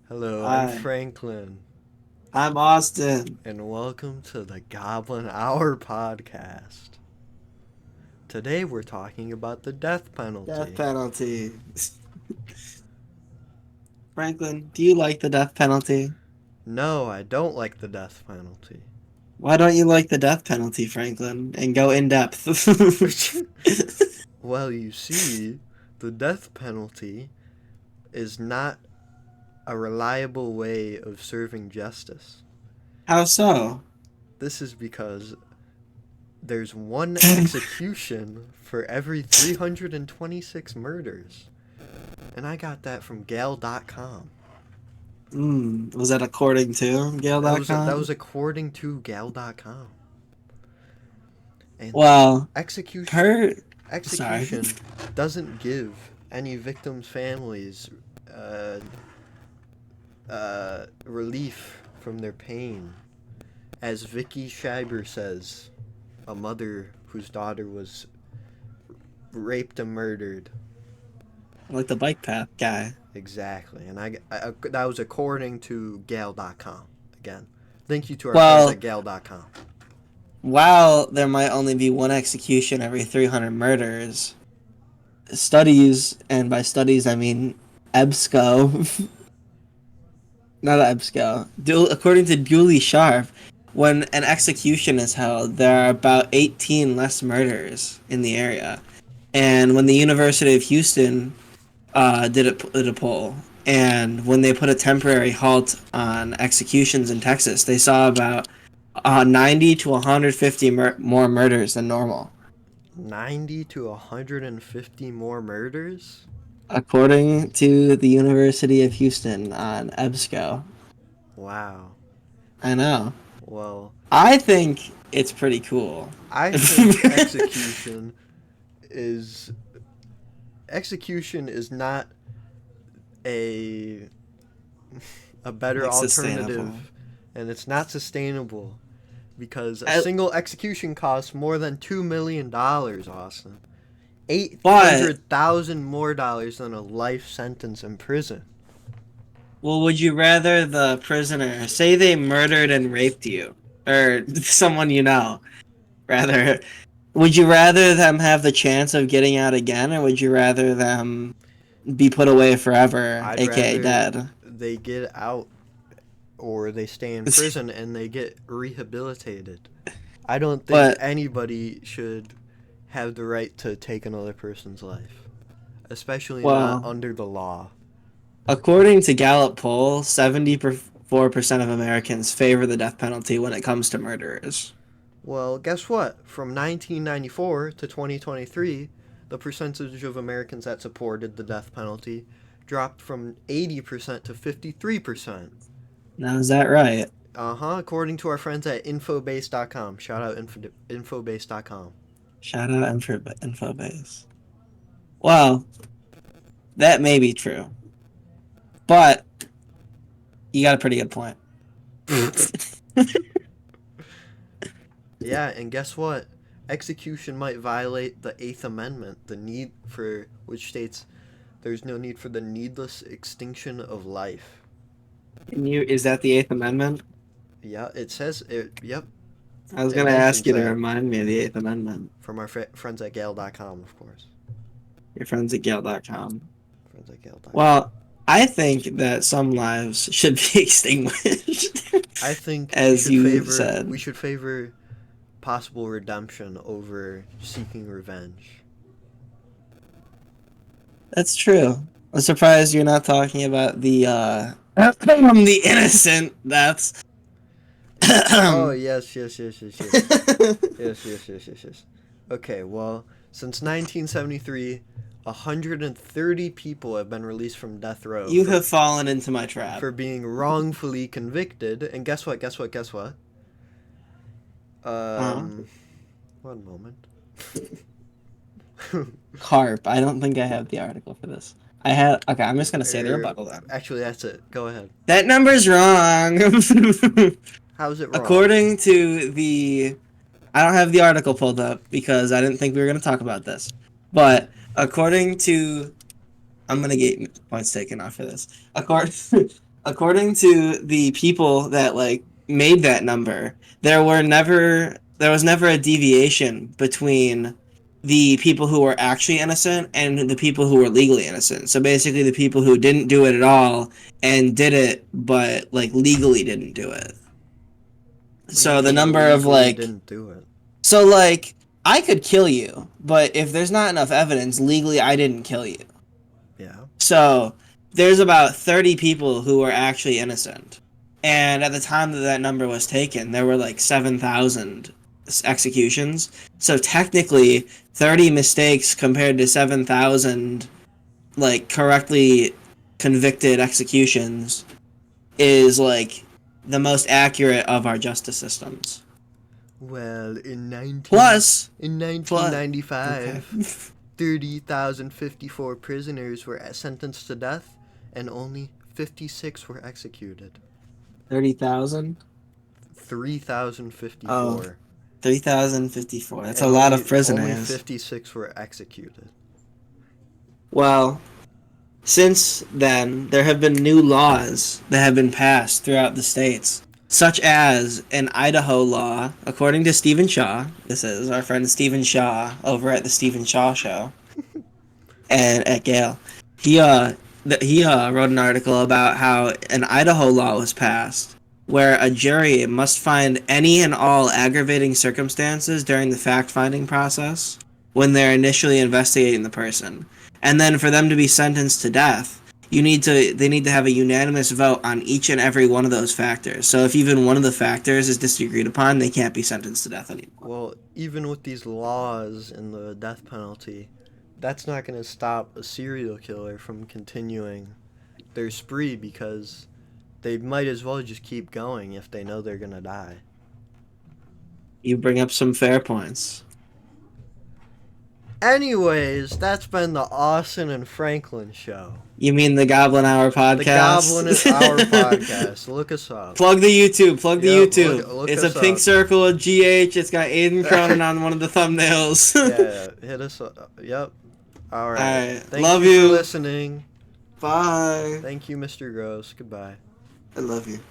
Hello, I'm Hi, Franklin, I'm Austin. and welcome to the Goblin Hour podcast. Today we're talking about the death Death penalty. penalty. Franklin, do you like the death penalty? No, I don't like the death penalty. Why don't you like the death penalty, Franklin? And go in depth. Well, you see, the death penalty is not a reliable way of serving justice. How so? This is because there's one execution for every 326 murders. And I got that from Gale.com. Was that according to That Gale.com? was according to Gal.com. And Well, execution her. Sorry. execution doesn't give any victims' families uh, relief from their pain, as Vicky Schreiber says, a mother whose daughter was raped and murdered. Like the bike path guy. Exactly, and that was according to Gale.com. Again, thank you to our friends at Well, Gale.com. while there might only be one execution every 300 murders, studies, and by studies I mean EBSCO, not EBSCO. According to Dooley Sharp, when an execution is held, there are about 18 less murders in the area. And when the University of Houston did a poll, and when they put a temporary halt on executions in Texas, they saw about 90 to 150 more murders than normal, 90 to 150 more murders? according to the University of Houston on EBSCO. Wow. I know. Well, I think it's pretty cool. I think is execution is not a a better Like sustainable. alternative, and it's not sustainable because a I, single execution costs more than $2 million, Austin. Eight but hundred thousand more dollars than a life sentence in prison. well, would you rather the prisoner say they murdered and raped you, or someone you know? Rather, would you rather them have the chance of getting out again, or would you rather them be put away forever, I'd aka rather dead? they get out or they stay in prison and they get rehabilitated. I don't think But anybody should have the right to take another person's life, especially not well, under the law. according to Gallup poll, 74% of Americans favor the death penalty when it comes to murderers. Well, guess what? From 1994 to 2023, the percentage of Americans that supported the death penalty dropped from 80% to 53%. Now, is that right? According to our friends at infobase.com. Shout out infobase.com. Shout out Infobase. Well, that may be true, but you got a pretty good point. Yeah, and guess what? Execution might violate the Eighth Amendment, the need for which states there's no need for the needless extinction of life. Is that the Eighth Amendment? Yeah, it says it. Yep, I was it gonna ask mentions you to that remind me of the Eighth Amendment. from our friends at Gale.com, of course. Your friends at Gale.com. Friends at Gale.com. Well, I think that some lives should be extinguished, I think as you said. we should favor possible redemption over seeking revenge. That's true. I'm surprised you're not talking about the innocent. That's Oh yes, yes, yes, yes, yes. Yes, yes, yes, yes, yes. Okay, well, since 1973, 130 people have been released from death row You have fallen into my trap. for being wrongfully convicted. And guess what? Guess what? Guess what? Uh, Um, one moment. Carp. I don't think I have the article for this. I have. Okay, I'm just gonna say the rebuttal then. Actually, that's it. Go ahead. That number's wrong. How's it wrong? According to the, I don't have the article pulled up because I didn't think we were gonna talk about this. But according to, I'm gonna get points taken off for this. According according to the people that like made that number, there was never a deviation between the people who were actually innocent and the people who were legally innocent. So basically the people who didn't do it at all and did it but like legally didn't do it. So the number of like didn't do it. So like I could kill you, but if there's not enough evidence legally I didn't kill you. Yeah. So there's about 30 people who were actually innocent. And at the time that that number was taken, there were like 7,000 executions. So technically, 30 mistakes compared to 7,000 like correctly convicted executions is like the most accurate of our justice systems. Well, in 1995, okay. 30,054 prisoners were sentenced to death, and only 56 were executed. 30,000? 3,054. Oh, 3,054. That's a lot of prisoners. Only 56 were executed. Well, since then, there have been new laws that have been passed throughout the states, such as an Idaho law, according to Stephen Shaw. This is our friend Stephen Shaw over at the Stephen Shaw Show, and at Gale. He wrote an article about how an Idaho law was passed, where a jury must find any and all aggravating circumstances during the fact-finding process when they're initially investigating the person. And then for them to be sentenced to death, they need to have a unanimous vote on each and every one of those factors. So if even one of the factors is disagreed upon, they can't be sentenced to death anymore. Well, even with these laws and the death penalty, that's not going to stop a serial killer from continuing their spree, because they might as well just keep going if they know they're going to die. You bring up some fair points. Anyways, that's been the Austin and Franklin Show. You mean the Goblin Hour podcast? The Goblin Hour podcast. Look us up. Plug the YouTube. Plug the YouTube. Look It's a us pink up. circle of GH. It's got Aiden Cronin on one of the thumbnails. Yeah, hit us up. Yep. All right. Thank Love you you for listening. Bye. Thank you, Mr. Gross. Goodbye. I love you.